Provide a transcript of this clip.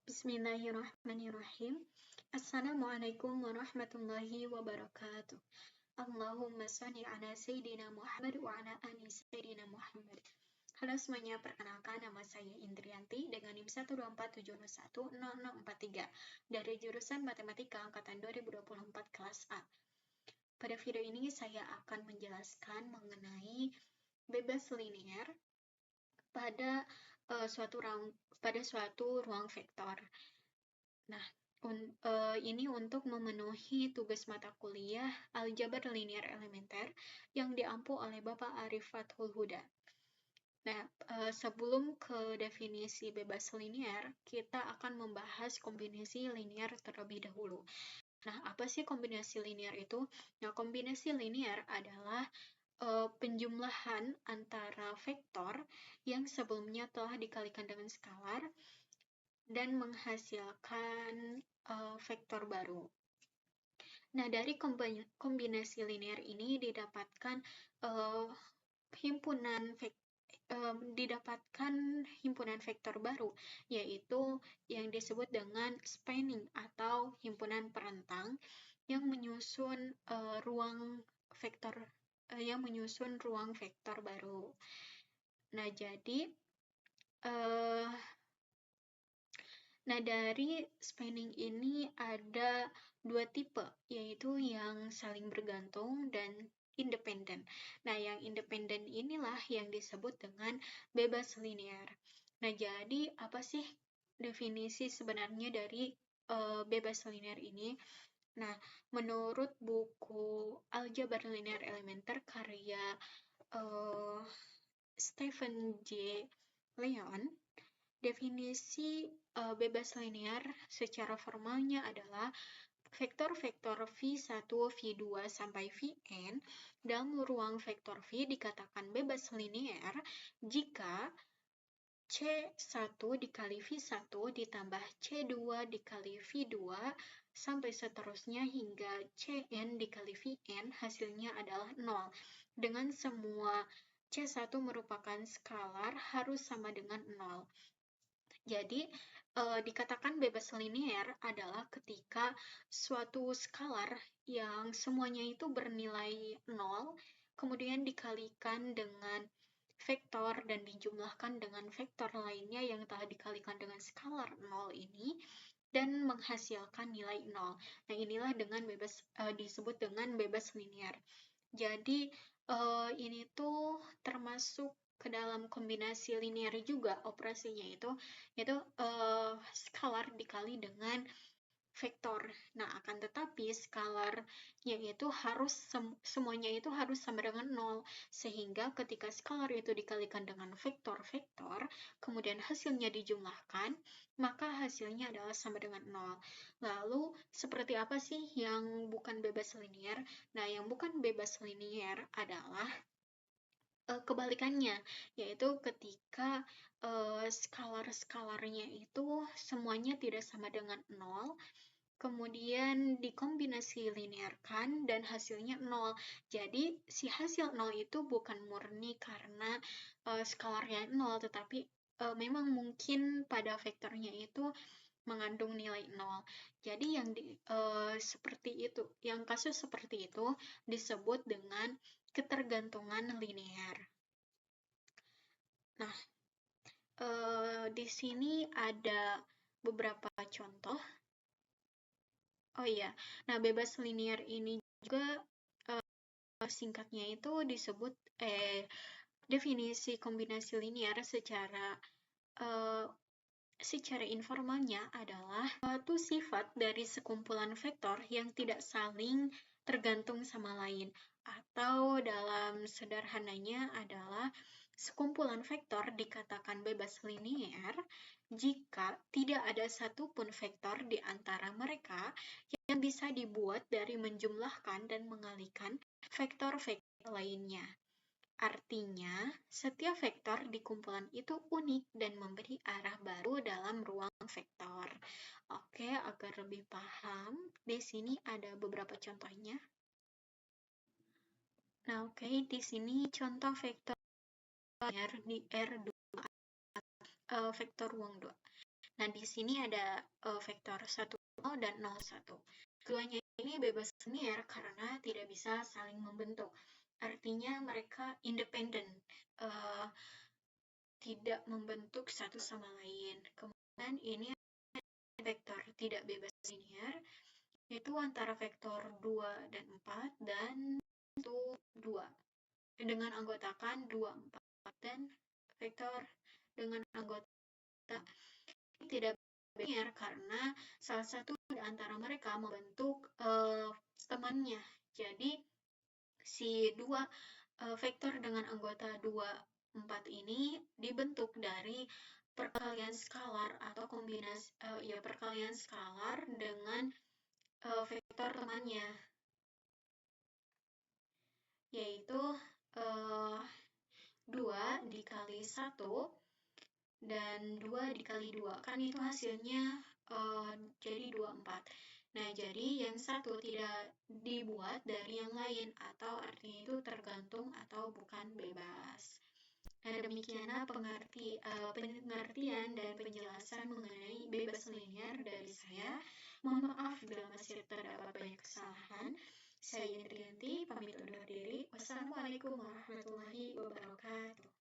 Bismillahirrahmanirrahim. Assalamualaikum warahmatullahi wabarakatuh. Allahumma sholli ala Sayyidina Muhammad wa ala ali Sayyidina Muhammad. Halo semuanya, perkenalkan nama saya Indrianti dengan NIM 124710043 dari jurusan Matematika Angkatan 2024 kelas A. Pada video ini saya akan menjelaskan mengenai bebas linear pada suatu ruang vektor. Nah, ini untuk memenuhi tugas mata kuliah Aljabar Linear Elementer yang diampu oleh Bapak Arif Fathul Huda. Nah, sebelum ke definisi bebas linear, kita akan membahas kombinasi linear terlebih dahulu. Nah, apa sih kombinasi linear itu? Nah, kombinasi linear adalah penjumlahan antara vektor yang sebelumnya telah dikalikan dengan skalar dan menghasilkan vektor baru. Nah, dari kombinasi linear ini didapatkan himpunan vektor baru, yaitu yang disebut dengan spanning atau himpunan perentang yang menyusun ruang vektor baru. Nah, dari spanning ini ada dua tipe, yaitu yang saling bergantung dan independen. Nah, yang independen inilah yang disebut dengan bebas linear. Nah, jadi apa sih definisi sebenarnya dari bebas linear ini? Nah, menurut buku Aljabar Linear Elementer karya Stephen J. Leon, definisi bebas linear secara formalnya adalah vektor-vektor V1, V2, sampai Vn dalam ruang vektor V dikatakan bebas linear jika C1 dikali V1 ditambah C2 dikali V2 sampai seterusnya hingga Cn dikali Vn hasilnya adalah 0. Dengan semua C1 merupakan skalar harus sama dengan 0. Jadi, dikatakan bebas linear adalah ketika suatu skalar yang semuanya itu bernilai 0, kemudian dikalikan dengan vektor dan dijumlahkan dengan vektor lainnya yang telah dikalikan dengan skalar 0 ini, dan menghasilkan nilai 0. Nah, inilah disebut dengan bebas linear. Jadi, ini tuh termasuk ke dalam kombinasi linear juga operasinya itu, yaitu skalar dikali dengan vektor. Nah, akan tetapi skalarnya itu semuanya itu harus sama dengan 0, sehingga ketika skalar itu dikalikan dengan vektor-vektor, kemudian hasilnya dijumlahkan, maka hasilnya adalah sama dengan 0. Lalu, seperti apa sih yang bukan bebas linear? Nah, yang bukan bebas linear adalah kebalikannya, yaitu ketika skalar-skalarnya itu semuanya tidak sama dengan 0, kemudian dikombinasi linearkan dan hasilnya 0. Jadi si hasil 0 itu bukan murni karena skalarnya 0, tetapi memang mungkin pada vektornya itu mengandung nilai 0. Jadi kasus seperti itu disebut dengan ketergantungan linear. Nah, di sini ada beberapa contoh. Oh iya, nah bebas linear ini juga singkatnya itu disebut definisi kombinasi linear secara informalnya adalah suatu sifat dari sekumpulan vektor yang tidak saling tergantung sama lain, atau dalam sederhananya adalah sekumpulan vektor dikatakan bebas linear jika tidak ada satupun vektor di antara mereka yang bisa dibuat dari menjumlahkan dan mengalikan vektor-vektor lainnya. Artinya, setiap vektor di kumpulan itu unik dan memberi arah baru dalam ruang vektor. Oke, agar lebih paham, di sini ada beberapa contohnya. Nah, oke, di sini contoh vektor di R2, vektor ruang 2. Nah, di sini ada vektor 1, 0 dan 0, 1. Keduanya ini bebas linear karena tidak bisa saling membentuk. Artinya mereka independen, tidak membentuk satu sama lain. Kemudian ini vektor tidak bebas linear, yaitu antara vektor 2 dan 4 dan 2. Dengan anggotakan 2, 4 dan vektor dengan anggota tidak linear karena salah satu di antara mereka membentuk temannya. Jadi si dua vektor dengan anggota 2, 4 ini dibentuk dari perkalian skalar atau kombinasi perkalian skalar dengan vektor temannya, yaitu 2 dikali 1 dan 2 dikali 2, kan itu hasilnya jadi 24. Nah, jadi yang satu tidak dibuat dari yang lain, atau artinya itu tergantung atau bukan bebas. Nah, demikianlah pengertian dan penjelasan mengenai bebas linear dari saya. Mohon maaf bila masih terdapat banyak kesalahan. Saya Indrianti, pamit undur diri. Wassalamualaikum warahmatullahi wabarakatuh.